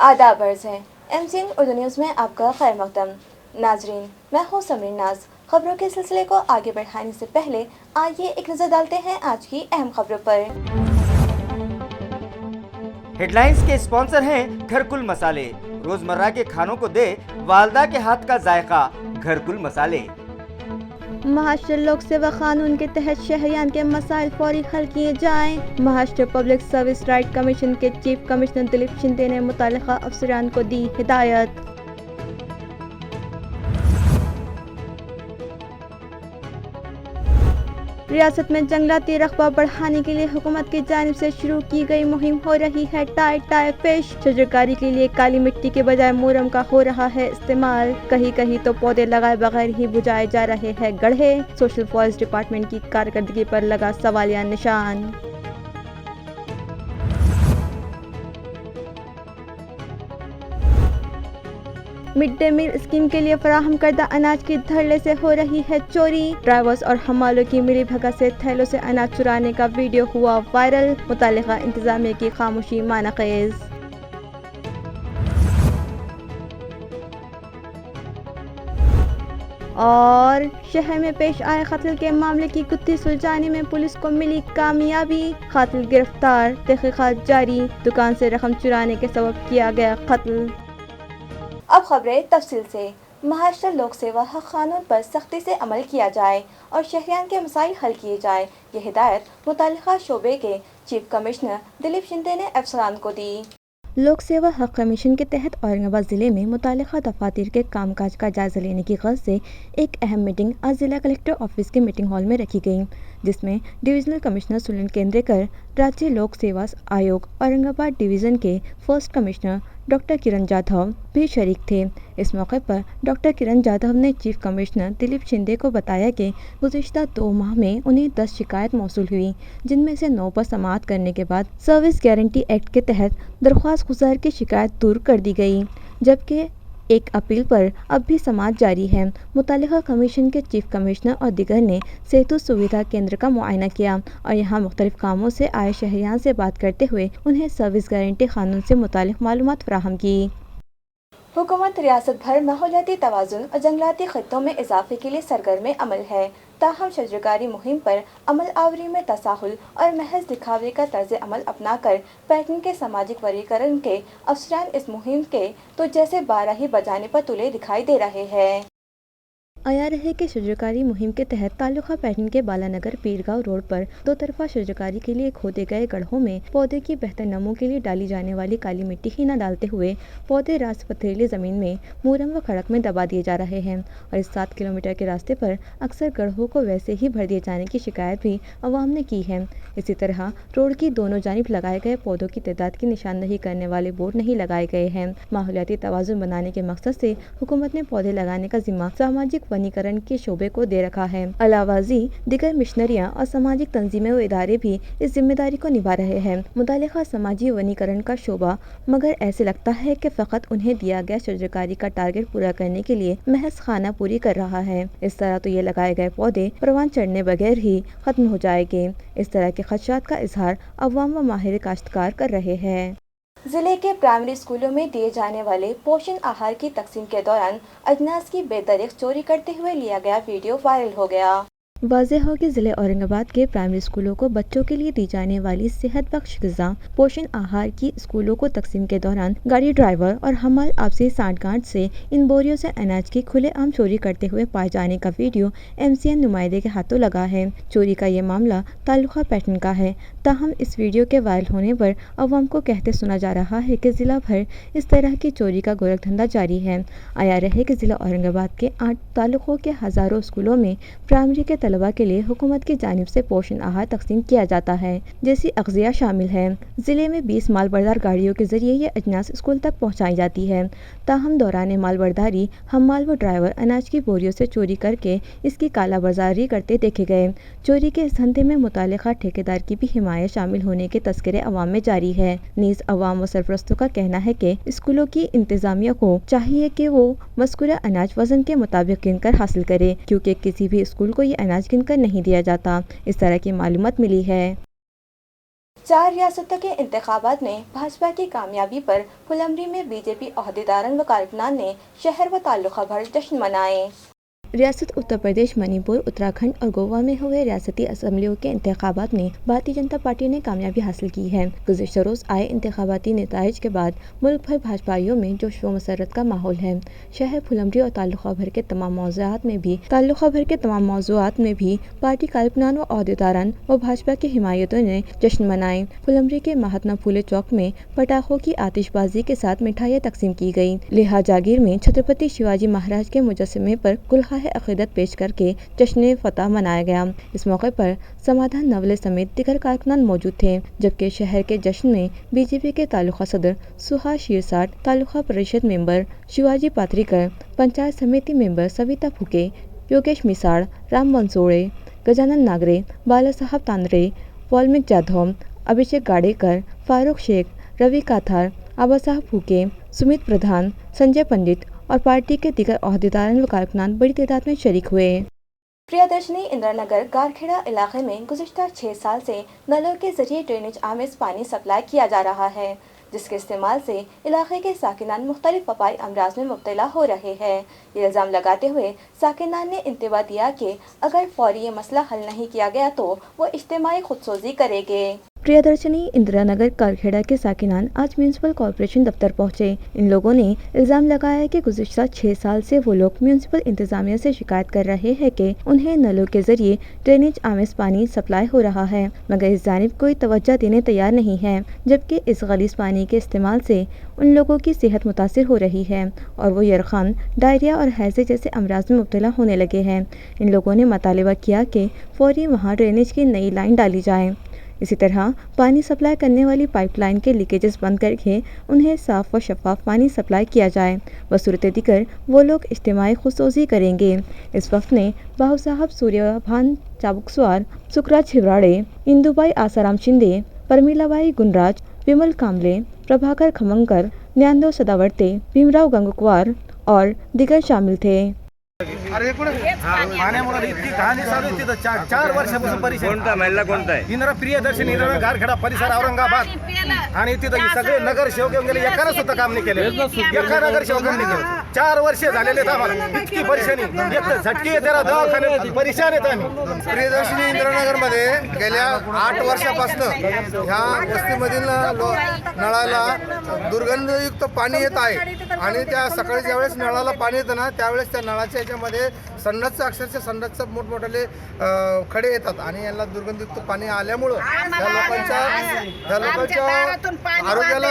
आदाब अर्ज़ है MCN उर्दू न्यूज़ में आपका खैर मकदम। नाजरीन, मैं हूँ समीर नाज। खबरों के सिलसिले को आगे बढ़ाने से पहले आइए एक नज़र डालते हैं आज की अहम खबरों पर। हेडलाइंस के स्पॉन्सर हैं घरकुल मसाले। रोजमर्रा के खानों को दे वालदा के हाथ का जायका, घरकुल मसाले। महाराष्ट्र लोक सेवा कानून के तहत शहरियान के मसाइल फौरी हल किए जाएं। Maharashtra public service right commission के चीफ कमिश्नर दिलीप शिंदे ने मुतल्लिका अफसरान को दी हिदायत। रियासत में जंगलाती रकबा बढ़ाने के लिए हुकूमत की जानिब से शुरू की गई मुहिम हो रही है टाई फिश। शजरकारी के लिए काली मिट्टी के बजाय मोरम का हो रहा है इस्तेमाल। कहीं कहीं तो पौधे लगाए बगैर ही बुझाए जा रहे हैं गड्ढे। सोशल फॉरेस्ट डिपार्टमेंट की कारकर्दगी पर लगा सवालिया निशान। मिड डे मील स्कीम के लिए फराहम करदा अनाज की धड़ल्ले से हो रही है चोरी। ड्राइवर्स और हमालों की मिली भगत से थैलों से अनाज चुराने का वीडियो हुआ वायरल। मुतालिका इंतजामिया की खामोशी मानखेज। और शहर में पेश आए कत्ल के मामले की गुत्थी सुलझाने में पुलिस को मिली कामयाबी। कातिल गिरफ्तार, तहकीकात जारी। दुकान से रकम चुराने के सबब किया गया कत्ल। अब खबरें तफसील से। महाराष्ट्र लोक सेवा हक कानून पर सख्ती से अमल किया जाए और शहरियान के मसाइल हल किए जाए, ये हिदायत मुतल्लिका शोबे के चीफ कमिश्नर दिलीप शिंदे ने अफसरान को दी। लोक सेवा हक कमीशन के तहत औरंगाबाद जिले में मुतालिका दफातर के कामकाज का जायजा लेने की गर्ज से एक अहम मीटिंग आज जिला कलेक्टर ऑफिस के मीटिंग हॉल में रखी गई, जिसमें डिविजनल कमिश्नर सुनील केंद्रेकर, राज्य लोक सेवा आयोग औरंगाबाद डिवीज़न के first commissioner doctor Kiran Jadhav भी शरीक थे। इस मौके पर डॉक्टर किरण जाधव ने चीफ कमिश्नर दिलीप शिंदे को बताया कि गुज़िश्ता 2 माह में उन्हें 10 शिकायत मौसूल हुई, जिनमें से 9 पर समाअत करने के बाद सर्विस गारंटी एक्ट के तहत दरख्वास्त गुजार की शिकायत दूर कर दी गई, जबकि एक अपील पर अब भी समाअत जारी है। मुतल्लिका कमीशन के चीफ कमिश्नर और दीगर ने सेतु सुविधा केंद्र का मुआयना किया और यहाँ मुख्तलिफ कामों से आए शहरियान से बात करते हुए उन्हें सर्विस गारंटी कानून से मुतालिक मालूमात फराहम की। हुकूमत रियासत भर माहौलियाती तवाज़ुन और जंगलाती खित्तों में इजाफे के लिए सरगर्म अमल है। ताहम शजरकारी मुहिम पर अमल आवरी में तसाहुल और महज दिखावे का तर्ज अमल अपना कर पैटर्न के सामाजिक वर्गीकरण के अफसरान इस मुहिम के तो जैसे 12 ही बजाने पर तुले दिखाई दे रहे हैं। आया रहे कि शजरकारी मुहिम के तहत तालुका पैटर्न के बालानगर पीरगांव रोड पर 2 तरफा शजरकारी के लिए खोदे गए गड्ढों में पौधे की बेहतर नमो के लिए डाली जाने वाली काली मिट्टी ही न डालते हुए पौधे रास पथरीली ज़मीन में मूरम व खड़क में दबा दिए जा रहे हैं और इस 7 किलोमीटर के रास्ते पर अक्सर गड्ढों को वैसे ही भर दिए जाने की शिकायत भी अवाम ने की है। इसी तरह रोड की दोनों जानिब लगाए गए पौधों की तादाद की निशानदही करने वाले बोर्ड नहीं लगाए गए हैं। माहौलियाती तवाज़ुन बनाने के मकसद से हुकूमत ने पौधे लगाने का जिम्मा सामाजिक वनीकरण के शोबे को दे रखा है। अलावाजी दिगर मिशनरियाँ और सामाजिक तंजीमें व इदारे भी इस जिम्मेदारी को निभा रहे हैं। मुतालिका समाजी वनीकरण का शोबा मगर ऐसे लगता है कि फ़कत उन्हें दिया गया शजरकारी का टारगेट पूरा करने के लिए महज खाना पूरी कर रहा है। इस तरह तो ये लगाए गए पौधे परवान चढ़ने बगैर ही खत्म हो जाएंगे। इस तरह के खदशात का इजहार अवाम व माहिर काश्तकार कर रहे हैं। जिले के प्राइमरी स्कूलों में दिए जाने वाले पोषण आहार की तकसीम के दौरान अजनास की बेदरीक चोरी करते हुए लिया गया वीडियो वायरल हो गया। वाज़ेह हो कि ज़िले औरंगाबाद के प्राइमरी स्कूलों को बच्चों के लिए दी जाने वाली सेहत बख्श ग़िज़ा पोषण आहार की स्कूलों को तकसीम के दौरान गाड़ी ड्राइवर और हमाल आपसी सांठगांठ से इन बोरियों से अनाज की खुलेआम चोरी करते हुए पाए जाने का वीडियो MCN नुमाइंदे के हाथों लगा है। चोरी का ये मामला तालुका पैटर्न का है। ताहम इस वीडियो के वायरल होने पर अवाम को कहते सुना जा रहा है कि ज़िला भर इस तरह की चोरी का गोरख धंधा जारी है। आया रहे कि ज़िला औरंगाबाद के 8 तालुकों के हज़ारों स्कूलों में प्राइमरी के तलबा के लिए हुकूमत की जानिब से पोषण आहार तकसीम किया जाता है, जैसी अग़ज़िया शामिल है। ज़िले में 20 मालबरदार गाड़ियों के जरिए ये अजनास स्कूल तक पहुँचाई जाती है। ताहम दौरान मालबरदारी हमाल व ड्राइवर अनाज की बोरियों से चोरी करके इसकी काला बाजारी करते देखे गए। चोरी के इस धंधे में मुतालिका ठेकेदार की भी हिमायत शामिल होने के तस्करे अवाम में जारी है। नीज़ अवाम व सरपरस्तों का कहना है कि स्कूलों की इंतजामिया को चाहिए कि वो मज़कूरा अनाज वजन के मुताबिक गिनकर हासिल करे, क्योंकि किसी भी स्कूल को ये अनाज गिनकर नहीं दिया जाता। इस तरह की मालूमात मिली है। 4 रियासतों के इंतखाबात में भाजपा की कामयाबी पर फुलमरी में बीजेपी अहदेदारान व कारकुनान ने शहर व ताल्लुका भर जश्न मनाए। रियासत उत्तर प्रदेश, मणिपुर, उत्तराखंड और गोवा में हुए रियासती असम्बलियों के इंतखाबात में भारतीय जनता पार्टी ने कामयाबी हासिल की है। गुज़िश्ता रोज़ आए इंतखाबाती नताइज के बाद मुल्क भर भाजपाइयों में जोश व मसरत का माहौल है। शहर फुलमरी और ताल्लुका भर के तमाम मौज़ूआत में भी पार्टी कारकुनान व अहदेदारान व भाजपा के हिमायतियों ने जश्न मनाए। फुलमरी के महात्मा फूले चौक में पटाखों की आतिशबाजी के साथ मिठाइयाँ तकसीम की गई। लेहा जागीर में छत्रपति शिवाजी महाराज के मुजस्समे पर गुलहा अक़ीदत पेश करके जश्न फतह मनाया गया। इस मौके पर समाधान नवले समेत दिगर कारकुनान मौजूद थे, जबकि शहर के जश्न में बीजेपी के तालुका सदर सुहास शिरसाट, तालुका परिषद मेंबर शिवाजी पात्रीकर, पंचायत समिति मेंबर सविता फुके, योगेश मिसाड़, राम बनसोड़े, गजानन नागरे, बाला साहब तांद्रे, वाल्मीक जाधव, अभिषेक गाड़ेकर, फारूक शेख, रवि काथार, आबा साहब फुके, सुमित प्रधान, संजय पंडित और पार्टी के दिगर अहदेदारान व कारकुनान बड़ी तादाद में शरीक हुए। प्रियदर्शनी इंदिरानगर गारखेड़ा इलाके में गुज़िश्ता 6 साल से नलों के जरिए ड्रेनेज आमेज पानी सप्लाई किया जा रहा है, जिसके इस्तेमाल से इलाके के साकिनान मुख्तलिफ वबाई अमराज में मुब्तला हो रहे हैं। ये इल्ज़ाम लगाते हुए साकिनान ने इंतबा दिया कि अगर फौरी ये मसला हल नहीं किया गया तो वो इज्तिमाई खुदसोजी करेंगे। प्रियदर्शनी इंदिरानगर गारखेड़ा के साकिनान आज म्यूनसिपल कॉर्पोरेशन दफ्तर पहुंचे। इन लोगों ने इल्ज़ाम लगाया कि गुज़िश्ता 6 साल से वो लोग म्यूनसिपल इंतज़ामिया से शिकायत कर रहे हैं कि उन्हें नलों के जरिए ड्रेनेज आमेज पानी सप्लाई हो रहा है, मगर इस जानिब कोई तवज्जो देने तैयार नहीं है, जबकि इस गलीज़ पानी के इस्तेमाल से उन लोगों की सेहत मुतासिर हो रही है और वो यरखान, डायरिया और हैज़े जैसे अमराज में मुब्तला होने लगे हैं। इन लोगों ने मुतालिबा किया कि फौरी वहाँ ड्रेनेज की नई लाइन डाली जाए। इसी तरह पानी सप्लाई करने वाली पाइपलाइन के लीकेजेस बंद करके उन्हें साफ़ व शफाफ पानी सप्लाई किया जाए। बसूरत दिगर वो लोग इज्तिमाई खुदसोजी करेंगे। इस वक्त ने बाहू साहब सूर्यभान चाबुकसवार, सुकराज छिवराड़े, इंदुबाई आसाराम शिंदे, परमीलाबाई गुनराज, विमल कामले, प्रभाकर खमंकर, न्यांदो सदावर्ते, भीमराव गंगकुवार और दिगर शामिल थे। अरे पाण्यामुळे इतकी कहाणी चालू आहे तिथं 4 वर्षापासून परिसर कोणता महिला कोणता आहे? इंदिरा प्रियदर्शनी इंदिरा गारखेडा परिसर औरंगाबाद आणि तिथं सगळे नगरसेवक येऊन गेले, एकानं सुद्धा काम नाही केलं, एका नगरसेवकांनी केलं। 4 वर्षे झालेले आहेत आम्हाला इतकी परेशानी, एक तर झटके त्याला दवाखान्यात परेशान आहेत आम्ही। प्रियदर्शनी इंदिरानगर मध्ये गेल्या 8 वर्षापासून ह्या वस्तीमधील नळाला दुर्गंधयुक्त पाणी येत आहे आणि त्या सकाळी ज्यावेळेस नळाला पाणी येतं ना त्यावेळेस त्या नळाच्या ह्याच्यामध्ये संडासचं अक्षरशः संडासचं मोठमोठे खडे येतात आणि यांना दुर्गंधयुक्त पाणी आल्यामुळं त्या लोकांच्या आरोग्याला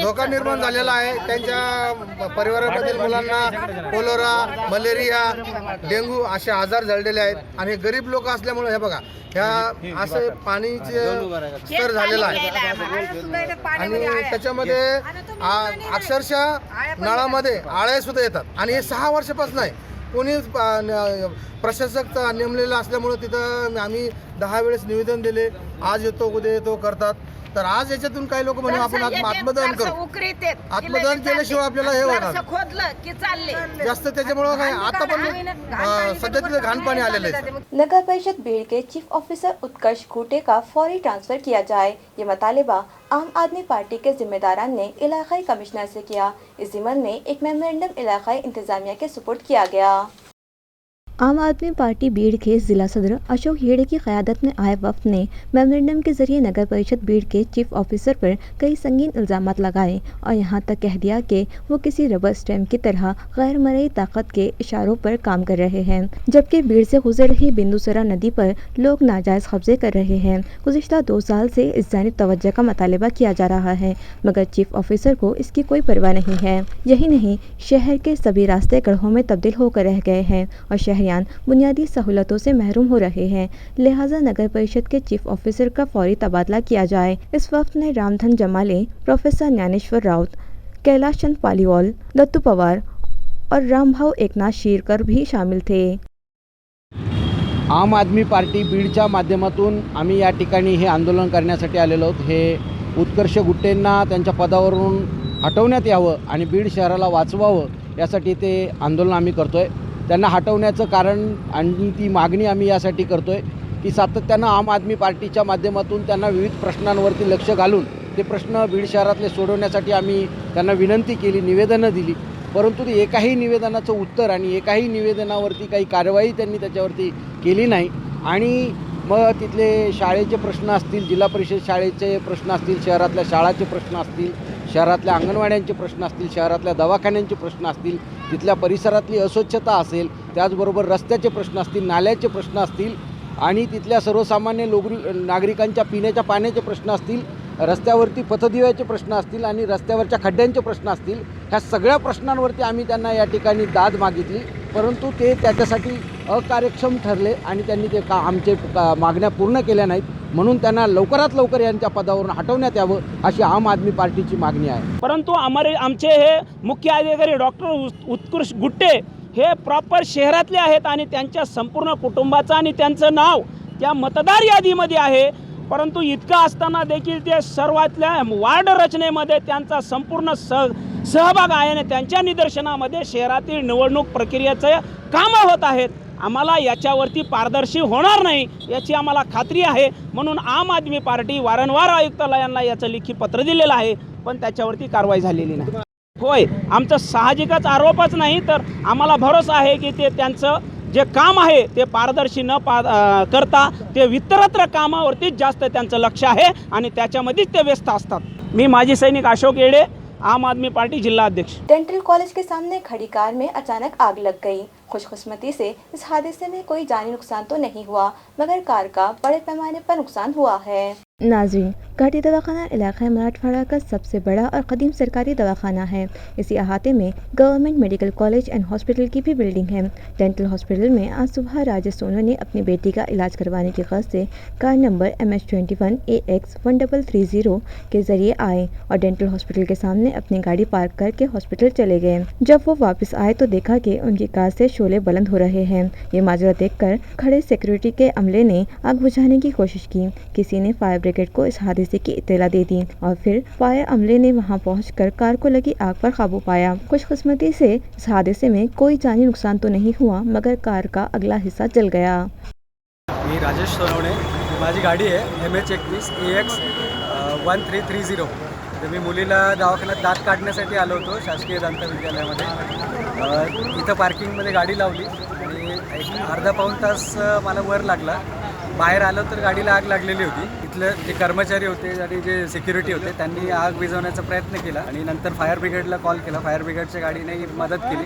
धोका निर्माण झालेला आहे। त्यांच्या परिवारामधील मुलांना कोलोरा, मलेरिया, डेंग्यू असे आजार जळलेले आहेत आणि गरीब लोक असल्यामुळे हे बघा ह्या असं पाणीचे स्तर झालेला आहे आणि त्याच्यामध्ये अक्षरशः नळामध्ये आळ्या सुद्धा येतात आणि हे 6 वर्षापासून आहे। कोणी प्रशासक नेमलेला असल्यामुळे तिथं आम्ही 10 वेळेस निवेदन दिले, आज येतो उद्या येतो करतात। तर आज याच्यातून काही लोक म्हणून आपण आत्मदहन करू, आत्मदहन केल्याशिवाय आपल्याला हे होणार जास्त, त्याच्यामुळे काय आता पण सध्या तिथे घाण पाणी आलेलं आहे। नगर परिषद भीड़ के चीफ ऑफिसर उत्कर्ष खूटे का फौरी ट्रांसफर किया जाए, ये मुतालिबा आम आदमी पार्टी के जिम्मेदारान ने इलाकाई कमिश्नर से किया। इस ज़िम्मन में एक मेमोरेंडम इलाकाई इंतजामिया के सुपुर्द किया गया। आम आदमी पार्टी भीड़ के जिला सदर अशोक हेड़े की क़यादत में आए वफ़द ने मेमोरेंडम के जरिए नगर परिषद भीड़ के चीफ ऑफिसर पर कई संगीन इल्ज़ामात लगाए और यहाँ तक कह दिया कि वो किसी रबर स्टैम्प की तरह गैर मरई ताकत के इशारों पर काम कर रहे हैं, जबकि भीड़ से गुजर रही बिंदुसरा नदी पर लोग नाजायज़ कब्जे कर रहे हैं। गुज़िश्ता 2 साल से इस जानिब तवज्जो का मुतालिबा किया जा रहा है, मगर चीफ ऑफिसर को इसकी कोई परवाह नहीं है। यही नहीं, शहर के सभी रास्ते गढ़ों में तब्दील होकर रह गए हैं और शहरियान बुनियादी सहूलतों से महरूम हो रहे हैं। लिहाजा नगर परिषद के चीफ ऑफिसर का फौरी तबादला किया जाए। इस वक्त में रामधन जमाले, प्रोफेसर ज्ञानेश्वर राउत, कैलाश चंद पालीवाल, दत्तू पवार और रामभाऊ एकनाथ शीरकर भी शामिल थे। आम आदमी पार्टी बीडच्या माध्यमातून आम्ही या ठिकाणी हे आंदोलन करण्यासाठी आलेलो आहोत। हे उत्कर्ष गुट्टेंना त्यांच्या पदावरून हटवण्यात यावं आणि बीड शहराला वाचवावं यासाठी ते आंदोलन आम्ही करतोय। त्यांना हटवण्याचं कारण आणि ती मागणी आम्ही यासाठी करतोय की सातत्यानं आम आदमी पार्टीच्या माध्यमातून त्यांना विविध प्रश्नांवरती लक्ष घालून ते प्रश्न बीड शहरातले सोडवण्यासाठी आम्ही त्यांना विनंती केली, निवेदनं दिली, परंतु ते एकाही निवेदनाचं उत्तर आणि एकाही निवेदनावरती काही कारवाई त्यांनी त्याच्यावरती केली नाही. आणि मग तिथले शाळेचे प्रश्न असतील, जिल्हा परिषद शाळेचे प्रश्न असतील, शहरातल्या शाळाचे प्रश्न असतील, शहरातल्या अंगणवाड्यांचे प्रश्न असतील, शहरातल्या दवाखान्यांचे प्रश्न असतील, तिथल्या परिसरातली अस्वच्छता असेल, त्याचबरोबर रस्त्याचे प्रश्न असतील, नाल्याचे प्रश्न असतील आणि तिथल्या सर्वसामान्य नागरिकांच्या पिण्याच्या पाण्याचे प्रश्न असतील, रस्त्यावरती पथदिव्याचे प्रश्न असतील आणि रस्त्यावरच्या खड्ड्यांचे प्रश्न असतील, ह्या सगळ्या प्रश्नांवरती आम्ही त्यांना या ठिकाणी दाद मागितली, परंतु ते त्याच्यासाठी अकार्यक्षम ठरले आणि त्यांनी ते आमचे मागण्या पूर्ण केल्या नाहीत. म्हणून त्यांना लवकरात लवकर यांच्या पदावरून हटवण्यात यावं अशी आम आदमी पार्टीची मागणी आहे. परंतु आमचे हे मुख्य अधिकारी डॉक्टर उत्कृष्ट गुट्टे हे प्रॉपर शहरातले आहेत आणि त्यांच्या संपूर्ण कुटुंबाचं आणि त्यांचं नाव त्या मतदार यादीमध्ये आहे. परंतु इतकं असताना देखील ते सर्वातल्या वार्ड रचनेमध्ये त्यांचा संपूर्ण सहभाग आहे आणि त्यांच्या निदर्शनामध्ये शहरातील निवडणूक प्रक्रियेचे कामं होत आहेत. आम्हाला याच्यावरती पारदर्शी होणार नाही याची आम्हाला खात्री आहे. म्हणून आम आदमी पार्टी वारंवार आयुक्तालयांना याचं लेखी पत्र दिलेलं आहे, पण त्याच्यावरती कारवाई झालेली नाही. होय, आमचं साहजिकच आरोपच नाही तर आम्हाला भरोसा आहे की ते त्यांचं जे काम आहे ते पारदर्शी न करता ते इतरत्र कामावरतीच जास्त त्यांचं लक्ष आहे आणि त्याच्यामध्येच ते व्यस्त असतात. मी माजी सैनिक अशोक येडे, आम आदमी पार्टी जिला अध्यक्ष। डेंटल कॉलेज के सामने खड़ी कार में अचानक आग लग गई। खुशकिस्मती से इस हादसे में कोई जानी नुकसान तो नहीं हुआ, मगर कार का बड़े पैमाने पर नुकसान हुआ है। नाज़रीन, घाटी दवाखाना इलाक़ा मराठवाड़ा का सबसे बड़ा और क़दीम सरकारी दवाखाना है। इसी अहाते में government medical college and hospital की भी बिल्डिंग है। डेंटल हॉस्पिटल में आज सुबह राजेश सोनू ने अपनी बेटी का इलाज करवाने की ग़रज़ से कार नंबर MS21 AX 1330 के ज़रिए आए और डेंटल हॉस्पिटल के सामने अपनी गाड़ी पार्क करके हॉस्पिटल चले गए। जब वो वापस आए तो देखा कि उनकी कार से शोले बुलंद हो रहे हैं। ये माजरा देखकर खड़े सिक्योरिटी के अमले ने आग बुझाने की कोशिश की। किसी ने फायर ब्रिगेड को इस हादसे की इत्तला दे दी और फिर फायर अमले ने वहां पहुंचकर कार को लगी आग पर काबू पाया। खुशकिस्मती से इस हादसे में कोई जानी नुकसान तो नहीं हुआ, मगर कार का अगला हिस्सा जल गया। मी राजेश सोनवणे, माझी गाडी आहे MH21 AX 1330। तर मी मुलीला दवाखान्यात दात काढण्यासाठी आलो होतो शासकीय दंत विद्यालयामध्ये। इथं पार्किंगमध्ये गाडी लावली आणि एक अर्धा पाऊण तास मला वर लागला। बाहेर आलो तर गाडीला आग लागलेली होती। इथलं जे कर्मचारी होते आणि जे सिक्युरिटी होते त्यांनी आग विझवण्याचा प्रयत्न केला आणि नंतर फायर ब्रिगेडला कॉल केला। फायर ब्रिगेडच्या गाडीने मदत केली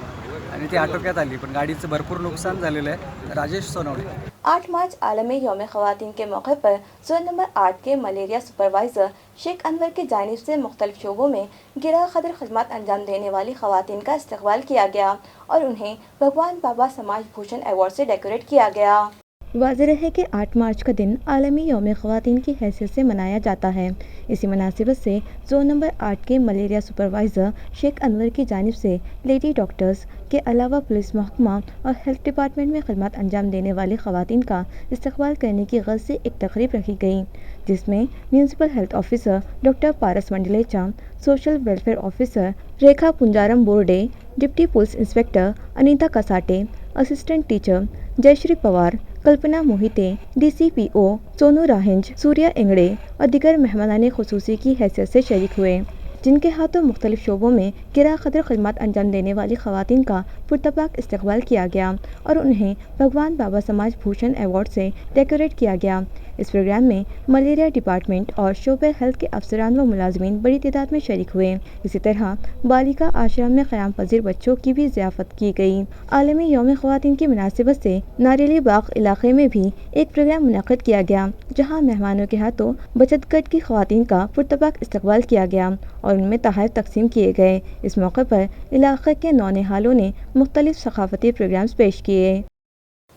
आणि ती आटोक्यात आली, पण गाडीचं भरपूर नुकसान झालेलं आहे। राजेश सोनवणे। 8 मार्च आलमी यौम ख़वातीन के मौके पर जोन नंबर 8 के मलेरिया सुपरवाइज़र शेख अनवर की जानिब से मुख्तलिफ शोबों में गिरा कदर खदमात अंजाम देने वाली ख़वातीन का इस्तक़बाल किया गया और उन्हें भगवान बाबा समाज भूषण अवार्ड से डेकोरेट किया गया। वाज़ेह है कि 8 मार्च का दिन आलमी यौम ख़वातीन की हैसियत से मनाया जाता है। इसी मुनासिबत से जोन नंबर 8 के मलेरिया सुपरवाइज़र शेख अनवर की जानिब से लेडी डॉक्टर्स के अलावा पुलिस महकमा और हेल्थ डिपार्टमेंट में खदमात अंजाम देने वाली ख़वातीन का इस्तक़बाल करने की ग़रज़ से एक तक़रीब रखी गई, जिसमें municipal health officer doctor Paras Mandlecha, social welfare officer Rekha Punjaram Borde, deputy police inspector Anita Kasate, assistant teacher Jayshree Pawar, Kalpana Mohite, DCPO Sonu Rahinj, Surya Ingde और दिगर मेहमानाने खुसूसी की हैसियत से शरीक हुए, जिनके हाथों मुख्तलिफ शोबों में गिरा कदर खदमात अंजाम देने वाली ख़वातीन का पुरतबाक इस्तक़बाल किया गया और उन्हें भगवान बाबा समाज भूषण अवार्ड से डेकोरेट किया गया। इस प्रोग्राम में मलेरिया डिपार्टमेंट और शोबे हेल्थ के अफसरान व मुलाजमीन बड़ी तादाद में शरीक हुए। इसी तरह बालिका आश्रम में क़याम पजीर बच्चों की भी ज़ियाफ़त की गई। आलमी यौम ख़वातीन की मुनासिबत से नारेली बाग इलाक़े में भी एक प्रोग्राम मुनक़िद किया गया, जहाँ मेहमानों के हाथों बचत गट की ख़वातीन का पुरतबाक इस्तक़बाल किया गया और उनमें तोहफ़े तकसीम किए गए। इस मौके पर इलाक़े के नौनिहालों ने मुख्तलिफ सक़ाफ़ती प्रोग्राम्स पेश किए।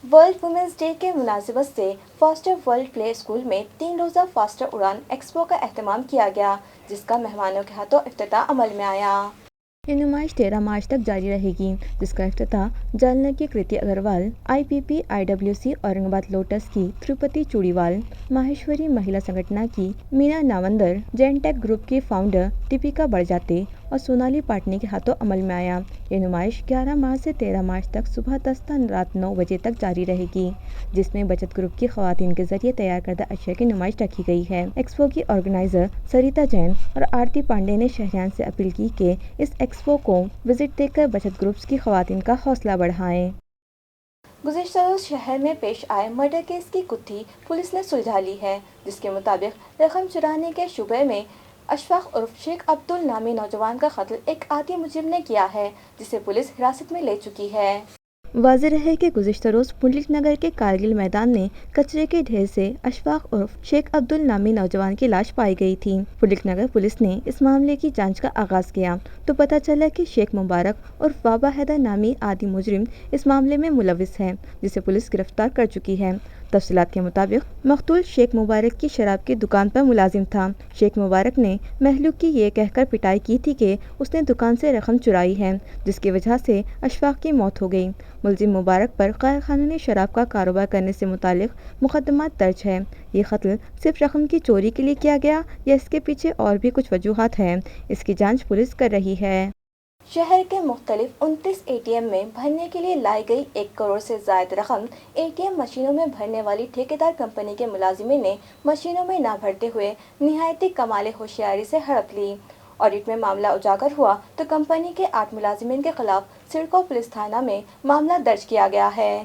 वर्ल्ड वुमेंस डे के मुनासिबत से फॉस्टर वर्ल्ड प्ले स्कूल में 3 रोज़ा फॉस्टर उड़ान एक्सपो का एहतमाम किया गया, जिसका मेहमानों के हाथों इफ्तिताह अमल में आया। ये नुमाइश 13 मार्च तक जारी रहेगी, जिसका इफ्तिताह जालना की Kriti Agarwal, IPP IWC Aurangabad Lotus की तिरुपति चूड़ीवाल, माहेश्वरी महिला संगठन की मीना नावंदर, जेनटेक ग्रुप की फाउंडर दीपिका बड़जाते اور سونالی پاٹنی کے ہاتھوں عمل میں آیا۔ یہ نمائش 11 مارچ سے 13 مارچ تک صبح 10 تا رات 9 بجے تک جاری رہے گی، جس میں بچت گروپ کی خواتین کے ذریعے تیار کردہ اشیاء کی نمائش رکھی گئی ہے۔ ایکسپو کی آرگنائزر سریتا جین اور آرتی پانڈے نے شہریان سے اپیل کی کہ اس ایکسپو کو وزٹ دے کر بچت گروپس کی خواتین کا حوصلہ بڑھائیں۔ گزشتہ روز شہر میں پیش آئے مرڈر کیس کی گتھی پولیس نے سلجھا لی ہے، جس کے مطابق رقم چرانے کے شبے میں اشفاق عرف شیخ عبدل نامی نوجوان کا قتل ایک عادی مجرم نے کیا ہے، جسے پولیس حراست میں لے چکی ہے۔ واضح ہے کہ گزشتہ روز پنڈلک نگر کے کارگل میدان میں کچرے کے ڈھیر سے اشفاق عرف شیخ عبدل نامی نوجوان کی لاش پائی گئی تھی۔ پنڈلک نگر پولیس نے اس معاملے کی جانچ کا آغاز کیا تو پتہ چلا کہ شیخ مبارک عرف بابا حیدر نامی عادی مجرم اس معاملے میں ملوث ہے، جسے پولیس گرفتار کر چکی ہے۔ تفصیلات کے مطابق مقتول شیخ مبارک کی شراب کی دکان پر ملازم تھا۔ شیخ مبارک نے مہلوک کی یہ کہہ کر پٹائی کی تھی کہ اس نے دکان سے رقم چرائی ہے، جس کی وجہ سے اشفاق کی موت ہو گئی۔ ملزم مبارک پر غیر قانونی شراب کا کاروبار کرنے سے متعلق مقدمات درج ہے۔ یہ قتل صرف رقم کی چوری کے لیے کیا گیا یا اس کے پیچھے اور بھی کچھ وجوہات ہیں، اس کی جانچ پولیس کر رہی ہے۔ شہر کے مختلف 29 اے ٹی ایم میں بھرنے کے لیے لائی گئی 1 کروڑ سے زائد رقم اے ٹی ایم مشینوں میں بھرنے والی ٹھیکیدار کمپنی کے ملازمین نے مشینوں میں نہ بھرتے ہوئے نہایتی کمال ہوشیاری سے ہڑپ لی۔ آڈٹ میں معاملہ اجاگر ہوا تو کمپنی کے 8 ملازمین کے خلاف سڑکو پولیس تھانہ میں معاملہ درج کیا گیا ہے۔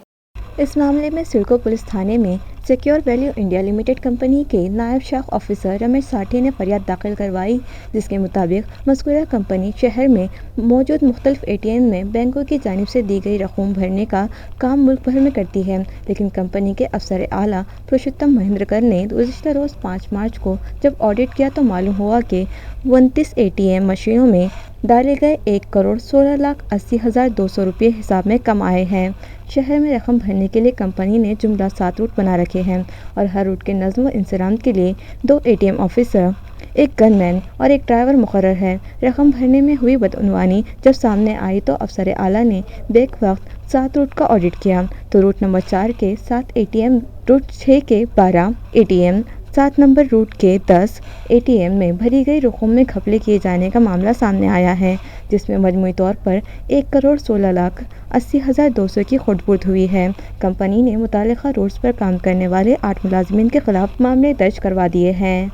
اس معاملے میں سڑکو پولیس تھانے میں secure value India limited company کے نائب شاخ آفیسر رمیش ساٹھی نے فریاد داخل کروائی، جس کے مطابق مذکورہ کمپنی شہر میں موجود مختلف اے ٹی ایم میں بینکوں کی جانب سے دی گئی رقوم بھرنے کا کام ملک بھر میں کرتی ہے، لیکن کمپنی کے افسر اعلیٰ پروشتم مہندرکر نے گزشتہ روز 5 مارچ کو جب آڈٹ کیا تو معلوم ہوا کہ 29 اے ٹی ایم مشینوں میں ڈالے گئے 1,16,80,200 روپے حساب میں کم آئے ہیں۔ شہر میں رقم بھرنے کے لیے کمپنی نے جملہ 7 روٹ بنا رکھے ہیں اور ہر روٹ کے نظم و انضباط کے لیے 2 اے ٹی ایم آفیسر، 1 گن مین اور 1 ڈرائیور مقرر ہے۔ رقم بھرنے میں ہوئی بدعنوانی جب سامنے آئی تو افسر اعلیٰ نے بیک وقت 7 روٹ کا آڈٹ کیا تو روٹ نمبر 4 کے 7 اے ٹی ایم، روٹ 6 کے 12 A T M, 7 number route کے 10 اے ٹی ایم میں بھری گئی رقوم میں گھپلے کیے جانے کا معاملہ سامنے آیا ہے، جس میں مجموعی طور پر 1,16,80,200 کی خرد برد ہوئی ہے۔ کمپنی نے متعلقہ روٹس پر کام کرنے والے 8 ملازمین کے خلاف معاملے درج کروا دیے ہیں۔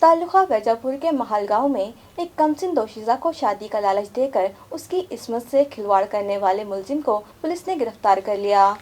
تعلقہ ویجا پور کے محل گاؤں میں ایک کمسن دوشیزہ کو شادی کا لالچ دے کر اس کی عصمت سے کھلواڑ کرنے والے ملزم کو پولیس نے گرفتار کر لیا۔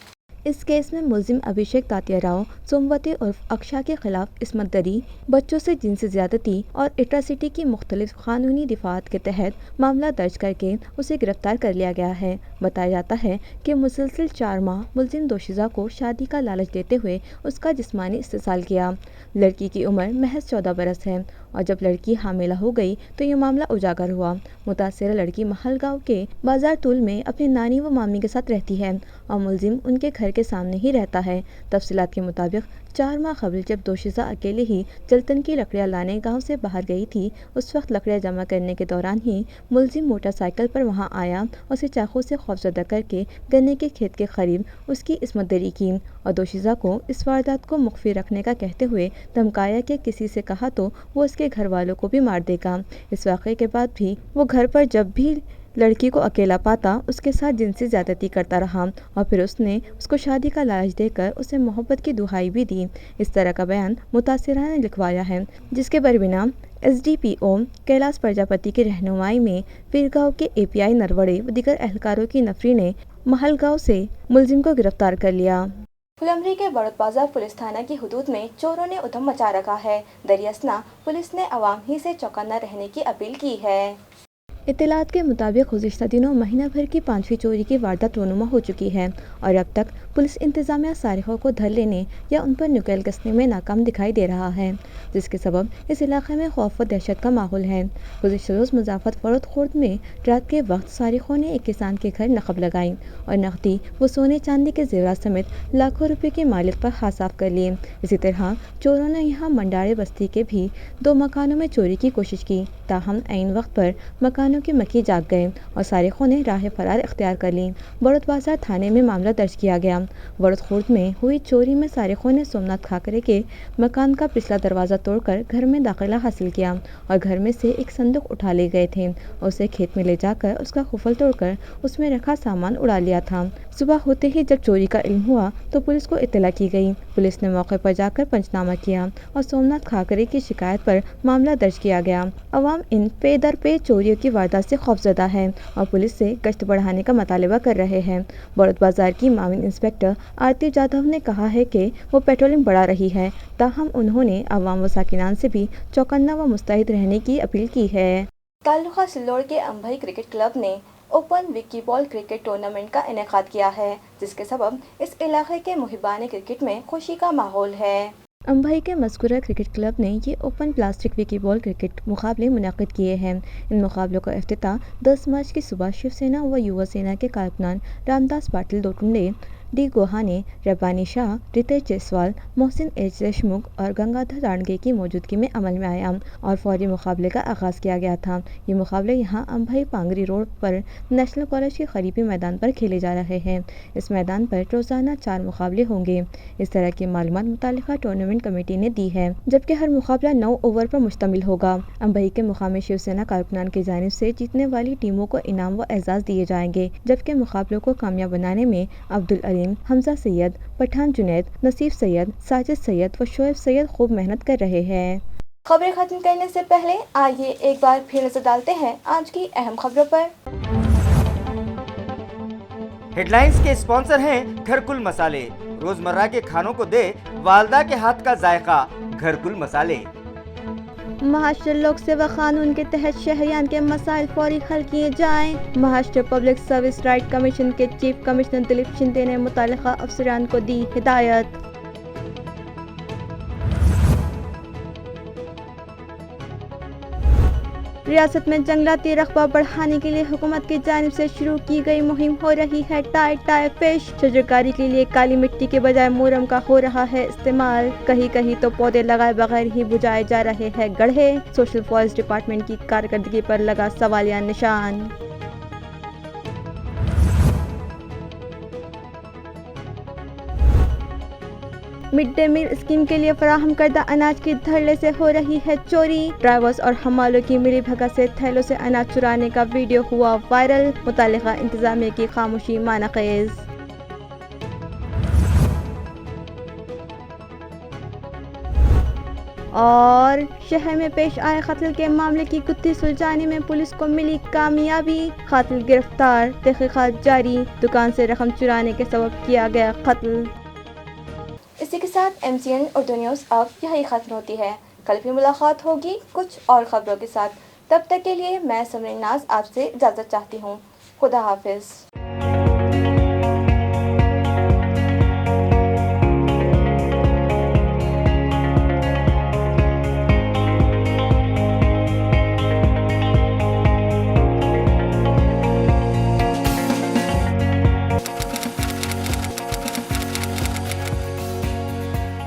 اس کیس میں ملزم ابھیشیک تاتیا راؤ سوموتی عرف اکشا کے خلاف عصمت دری، بچوں سے جنسی زیادتی اور اٹراسٹی کی مختلف قانونی دفعات کے تحت معاملہ درج کر کے اسے گرفتار کر لیا گیا ہے۔ بتایا جاتا ہے کہ مسلسل 4 ماہ ملزم دوشیزہ کو شادی کا لالچ دیتے ہوئے اس کا جسمانی استحصال کیا۔ لڑکی کی عمر محض 14 برس ہے اور جب لڑکی حاملہ ہو گئی تو یہ معاملہ اجاگر ہوا۔ متاثرہ لڑکی محل گاؤں کے بازار طول میں اپنی نانی و مامی کے ساتھ رہتی ہے اور ملزم ان کے گھر کے سامنے ہی رہتا ہے۔ تفصیلات کے مطابق 4 ماہ قبل جب دوشیزہ اکیلے ہی جلتن کی لکڑیاں لانے گاؤں سے باہر گئی تھی، اس وقت لکڑیاں جمع کرنے کے دوران ہی ملزم موٹر سائیکل پر وہاں آیا اور اسے چاقو سے خوفزدہ کر کے گنے کے کھیت کے قریب اس کی عصمت دری کی اور دوشیزہ کو اس واردات کو مخفی رکھنے کا کہتے ہوئے دھمکایا کہ کسی سے کہا تو وہ اس کے گھر والوں کو بھی مار دے گا۔ اس واقعے کے بعد بھی وہ گھر پر جب بھی لڑکی کو اکیلا پاتا اس کے ساتھ جنسی زیادتی کرتا رہا اور پھر اس نے اس کو شادی کا لالچ دے کر اسے محبت کی دہائی بھی دی۔ اس طرح کا بیان متاثرہ نے لکھوایا ہے، جس کے بربنا ایس ڈی پی او کیلاش پرجاپتی کی رہنمائی میں ویرگاؤں کے اے پی آئی نروڑے و دیگر اہلکاروں کی نفری نے محل گاؤں سے ملزم کو گرفتار کر لیا۔ پھلمری کے بڑوت بازار پولیس تھانہ کی حدود میں چوروں نے ادھم مچا رکھا ہے۔ دریاسنا پولیس نے عوام ہی سے چوکنا رہنے کی اپیل کی ہے۔ اطلاعات کے مطابق گزشتہ دنوں مہینہ بھر کی 5ویں چوری کی واردات رونما ہو چکی ہے اور اب تک پولیس انتظامیہ سارقوں کو دھر لینے یا ان پر نکیل کسنے میں ناکام دکھائی دے رہا ہے، جس کے سبب اس علاقے میں خوف و دہشت کا ماحول ہے۔ گزشتہ روز مضافات فروخت خورد میں رات کے وقت سارقوں نے ایک کسان کے گھر نقب لگائی اور نقدی و سونے چاندی کے زیورات سمیت لاکھوں روپے کے مالک پر ہاتھ صاف کر لیے۔ اسی طرح چوروں نے یہاں منڈاڑے بستی کے بھی 2 مکانوں میں چوری کی کوشش کی، تاہم عین وقت پر مکانوں खानों की मक्खी जाग गए और सारिकों ने राह फरार इख्तियार कर ली। बड़ौद बाजार थाने में मामला दर्ज किया गया। बड़ौद खुर्द में हुई चोरी में सारिकों ने सोमनाथ खाकरे के मकान का पिछला दरवाज़ा तोड़कर घर में दाखिला हासिल किया और घर में से एक संदूक उठा ले गए थे और उसे खेत में ले जाकर उसका खुफल तोड़कर उसमें रखा सामान उड़ा लिया था। सुबह होते ही जब चोरी का इल्म हुआ तो पुलिस को इत्तला की गई। पुलिस ने मौके पर जाकर पंचनामा किया और सोमनाथ खाकरे की शिकायत पर मामला दर्ज किया गया। अवाम इन पे दर पे चोरियों की वारदात से खौफजदा है और पुलिस से गश्त बढ़ाने का मुतालबा कर रहे हैं। बड़ौद बाजार की माविन इंस्पेक्टर आरती जाधव ने कहा है कि वो पेट्रोलिंग बढ़ा रही है, ताहम उन्होंने अवाम व साकिनान से भी चौकन्ना व मुस्तैद रहने की अपील की है। तालुका सिल्लोड़ के अंभई क्रिकेट क्लब ने open Vicky ball cricket tournament का इनेकाद किया है, जिसके सबब इस इलाके के मुहिबान क्रिकेट में खुशी का माहौल है। अंभई के मज़कूरा क्रिकेट क्लब ने ये open plastic Vicky ball cricket मुकाबले मुनक़िद किए हैं। इन मुकाबलों का इफ्तिताह 10 मार्च की सुबह शिवसेना व युवा सेना के कारकुनान रामदास पाटिल दोटुंडे, डी गोहाने, रब्बानी शाह, रितेश जायसवाल, मोहसिन एच देशमुख और गंगाधर राणगे की मौजूदगी में अमल में आया और फौरी मुकाबले का आगाज़ किया गया था। ये मुकाबले यहाँ अंभई पांगरी रोड पर नेशनल कॉलेज के करीबी मैदान पर खेले जा रहे हैं। इस मैदान पर रोज़ाना 4 मुकाबले होंगे। इस तरह की मालूमात मुतालिका टूर्नामेंट कमेटी ने दी है, जबकि हर मुकाबला 9 ओवर पर मुश्तमिल होगा। अंभई के मुकामी शिवसेना कारकुनान की जानिब से जीतने वाली टीमों को इनाम व एजाज़ दिए जाएंगे, जबकि मुकाबलों को कामयाब बनाने में अब्दुल अलीम, हमजा सैयद, पठान जुनैद, नसीफ सैयद, साजिद सैयद व शोएब सैयद खूब मेहनत कर रहे हैं। खबरें खत्म करने से पहले आइए एक बार फिर नजर डालते हैं आज की अहम खबरों पर। हेडलाइंस के स्पॉन्सर हैं घरकुल मसाले। रोजमर्रा के खानों को दे वालदा के हाथ का जायका, घरकुल मसाले। महाराष्ट्र लोक सेवा कानून के तहत शहरियान के मसाइल फौरी हल किए जाएं। Maharashtra public service right commission के चीफ कमिश्नर दिलीप शिंदे ने मुतालिका अफसरान को दी हिदायत। रियासत में जंगलाती रकबा बढ़ाने के लिए हुकूमत की जानिब से शुरू की गई मुहिम हो रही है टाई फिश। शजरकारी के लिए काली मिट्टी के बजाय मोरम का हो रहा है इस्तेमाल। कहीं कहीं तो पौधे लगाए बगैर ही बुझाए जा रहे हैं गड्ढे। सोशल फॉरेस्ट डिपार्टमेंट की कारकर्दगी पर लगा सवालिया निशान। मिड डे मील स्कीम के लिए फराहम करदा अनाज की धड़ल्ले से हो रही है चोरी। ड्राइवर्स और हमालों की मिली भगत से थैलों से अनाज चुराने का वीडियो हुआ वायरल। मुतालिका इंतजामिया की खामोशी मानखेज। और शहर में पेश आए कत्ल के मामले की गुत्थी सुलझाने में पुलिस को मिली कामयाबी। कातिल गिरफ्तार, तहकीकात जारी। दुकान से रकम चुराने के सबब किया गया कत्ल। इसी के साथ MCN उर्दू न्यूज़ अब यही खत्म होती है। कल भी मुलाकात होगी कुछ और खबरों के साथ। तब तक के लिए मैं समरीन नाज आपसे इजाज़त चाहती हूँ। खुदा हाफिज़।